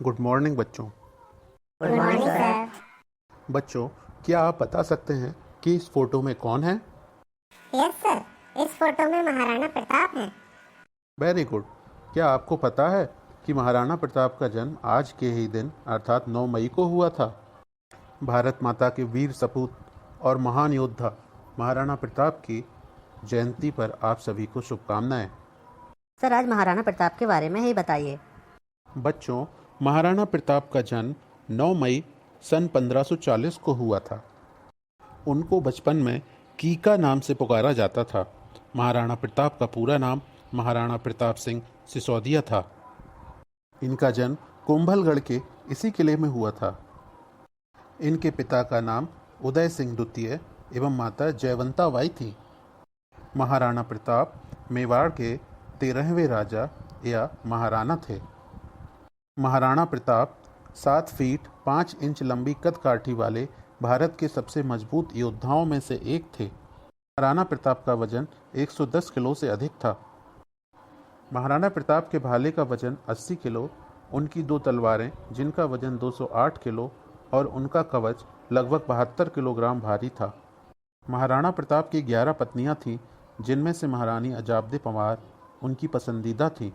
Good morning बच्चों। Good morning sir. बच्चों, क्या आप बता सकते हैं कि इस फोटो में कौन है? यस सर, इस फोटो में महाराणा प्रताप हैं। Very good. क्या आपको पता है कि महाराणा प्रताप का जन्म आज के ही दिन अर्थात 9 मई को हुआ था? भारत माता के वीर सपूत और महान योद्धा महाराणा प्रताप की जयंती पर आप सभी को शुभकामनाएं। सर, आज महाराणा प्रताप के बारे में ही बताइए। बच्चों, महाराणा प्रताप का जन्म 9 मई सन 1540 को हुआ था। उनको बचपन में कीका नाम से पुकारा जाता था। महाराणा प्रताप का पूरा नाम महाराणा प्रताप सिंह सिसोदिया था। इनका जन्म कुंभलगढ़ के इसी किले में हुआ था। इनके पिता का नाम उदय सिंह द्वितीय एवं माता जयवंता बाई थी। महाराणा प्रताप मेवाड़ के 13वें राजा या महाराणा थे। महाराणा प्रताप 7 फीट 5 इंच लंबी कद काठी वाले भारत के सबसे मजबूत योद्धाओं में से एक थे। महाराणा प्रताप का वजन 110 किलो से अधिक था। महाराणा प्रताप के भाले का वजन 80 किलो, उनकी 2 तलवारें जिनका वजन 208 किलो और उनका कवच लगभग 72 किलोग्राम भारी था। महाराणा प्रताप की 11 पत्नियां थीं, जिनमें से महारानी अजाबदे पंवार उनकी पसंदीदा थी।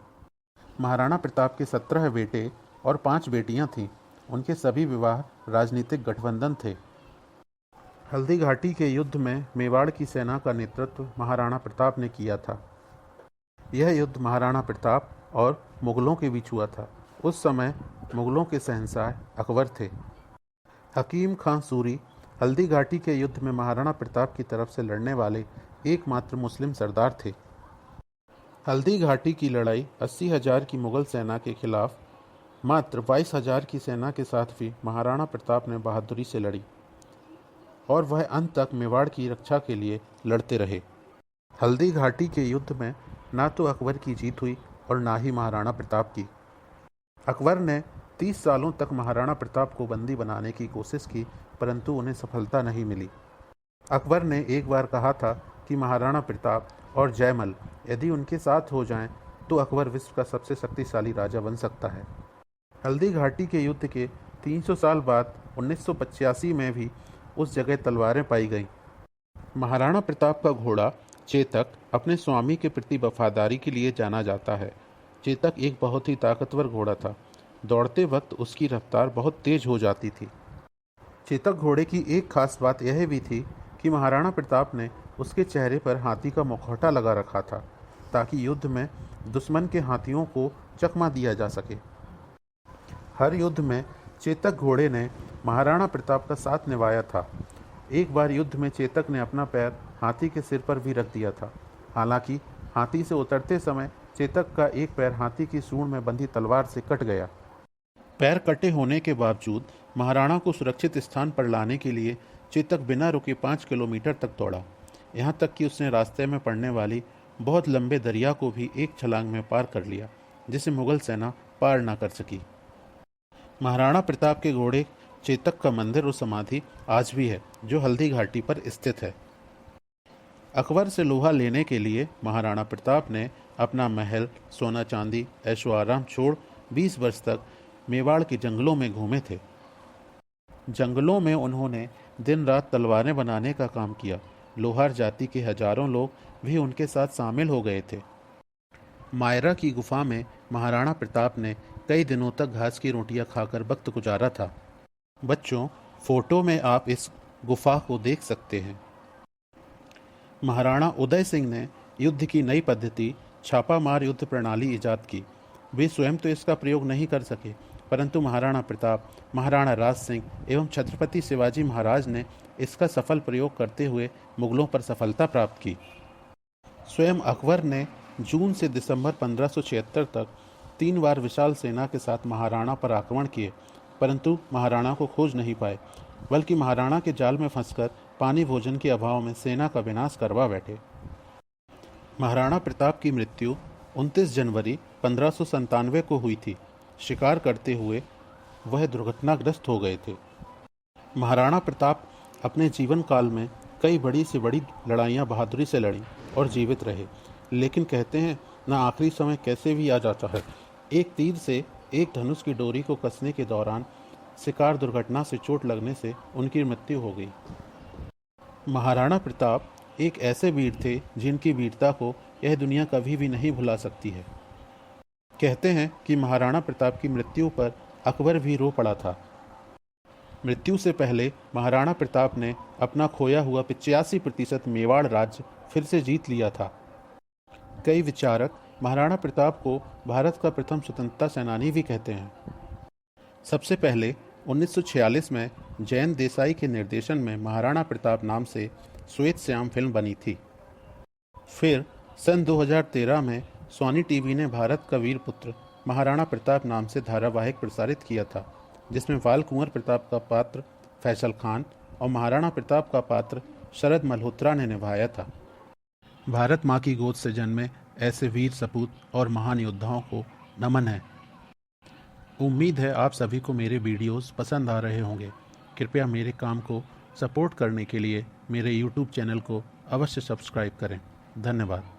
महाराणा प्रताप के 17 बेटे और 5 बेटियां थीं। उनके सभी विवाह राजनीतिक गठबंधन थे। हल्दी घाटी के युद्ध में मेवाड़ की सेना का नेतृत्व महाराणा प्रताप ने किया था। यह युद्ध महाराणा प्रताप और मुगलों के बीच हुआ था। उस समय मुगलों के शहंशाह अकबर थे। हकीम खां सूरी हल्दी घाटी के युद्ध में महाराणा प्रताप की तरफ से लड़ने वाले एकमात्र मुस्लिम सरदार थे। हल्दी घाटी की लड़ाई 80,000 की मुगल सेना के खिलाफ मात्र 22,000 की सेना के साथ भी महाराणा प्रताप ने बहादुरी से लड़ी और वह अंत तक मेवाड़ की रक्षा के लिए लड़ते रहे। हल्दी घाटी के युद्ध में ना तो अकबर की जीत हुई और ना ही महाराणा प्रताप की। अकबर ने 30 सालों तक महाराणा प्रताप को बंदी बनाने की कोशिश की, परंतु उन्हें सफलता नहीं मिली। अकबर ने एक बार कहा था कि महाराणा प्रताप और जयमल यदि उनके साथ हो जाएं, तो अकबर विश्व का सबसे शक्तिशाली राजा बन सकता है। हल्दी घाटी के युद्ध के 300 साल बाद 1985 में भी उस जगह तलवारें पाई गईं। महाराणा प्रताप का घोड़ा चेतक अपने स्वामी के प्रति वफादारी के लिए जाना जाता है। चेतक एक बहुत ही ताकतवर घोड़ा था। दौड़ते वक्त उसकी रफ्तार बहुत तेज हो जाती थी। चेतक घोड़े की एक खास बात यह भी थी कि महाराणा प्रताप ने उसके चेहरे पर हाथी का मुखौटा लगा रखा था, ताकि युद्ध में दुश्मन के हाथियों को चकमा दिया जा सके। हर युद्ध में चेतक घोड़े ने महाराणा प्रताप का साथ निभाया था। एक बार युद्ध में चेतक ने अपना पैर हाथी के सिर पर भी रख दिया था। हालांकि हाथी से उतरते समय चेतक का एक पैर हाथी की सूंड में बंधी तलवार से कट गया। पैर कटे होने के बावजूद महाराणा को सुरक्षित स्थान पर लाने के लिए चेतक बिना रुके 5 किलोमीटर तक दौड़ा। यहाँ तक कि उसने रास्ते में पड़ने वाली बहुत लंबे दरिया को भी एक छलांग में पार कर लिया, जिसे मुगल सेना पार न कर सकी। महाराणा प्रताप के घोड़े चेतक का मंदिर और समाधि आज भी है, जो हल्दी घाटी पर स्थित है। अकबर से लोहा लेने के लिए महाराणा प्रताप ने अपना महल, सोना चांदी, ऐशो आराम छोड़ 20 वर्ष तक मेवाड़ के जंगलों में घूमे थे। जंगलों में उन्होंने दिन रात तलवारें बनाने का काम किया। लोहार जाति के हजारों लोग भी उनके साथ शामिल हो गए थे। मायरा की गुफा में महाराणा प्रताप ने कई दिनों तक घास की रोटियां खाकर वक्त गुजारा था। बच्चों, फोटो में आप इस गुफा को देख सकते हैं। महाराणा उदय सिंह ने युद्ध की नई पद्धति छापामार युद्ध प्रणाली ईजाद की। वे स्वयं तो इसका प्रयोग नहीं कर सके, परंतु महाराणा प्रताप, महाराणा राज सिंह एवं छत्रपति शिवाजी महाराज ने इसका सफल प्रयोग करते हुए मुगलों पर सफलता प्राप्त की। स्वयं अकबर ने जून से दिसंबर 1576 तक 3 बार विशाल सेना के साथ महाराणा पर आक्रमण किए, परंतु महाराणा को खोज नहीं पाए, बल्कि महाराणा के जाल में फंसकर पानी भोजन के अभाव में सेना का विनाश करवा बैठे। महाराणा प्रताप की मृत्यु 29 जनवरी 1597 को हुई थी। शिकार करते हुए वह दुर्घटनाग्रस्त हो गए थे। महाराणा प्रताप अपने जीवन काल में कई बड़ी से बड़ी लड़ाइयाँ बहादुरी से लड़ी और जीवित रहे, लेकिन कहते हैं ना आखिरी समय कैसे भी आ जाता है। एक तीर से एक धनुष की डोरी को कसने के दौरान शिकार दुर्घटना से चोट लगने से उनकी मृत्यु हो गई। महाराणा प्रताप एक ऐसे वीर थे जिनकी वीरता को यह दुनिया कभी भी नहीं भुला सकती है। कहते हैं कि महाराणा प्रताप की मृत्यु पर अकबर भी रो पड़ा था। मृत्यु से पहले महाराणा प्रताप ने अपना खोया हुआ 85% मेवाड़ राज्य फिर से जीत लिया था। कई विचारक महाराणा प्रताप को भारत का प्रथम स्वतंत्रता सेनानी भी कहते हैं। सबसे पहले 1946 में जयंत देसाई के निर्देशन में महाराणा प्रताप नाम से श्वेत श्याम फिल्म बनी थी। फिर सन 2013 में सोनी टीवी ने भारत का वीर पुत्र महाराणा प्रताप नाम से धारावाहिक प्रसारित किया था, जिसमें बाल कुंवर प्रताप का पात्र फैसल खान और महाराणा प्रताप का पात्र शरद मल्होत्रा ने निभाया था। भारत माँ की गोद से जन्मे ऐसे वीर सपूत और महान योद्धाओं को नमन है। उम्मीद है आप सभी को मेरे वीडियोस पसंद आ रहे होंगे। कृपया मेरे काम को सपोर्ट करने के लिए मेरे YouTube चैनल को अवश्य सब्सक्राइब करें। धन्यवाद।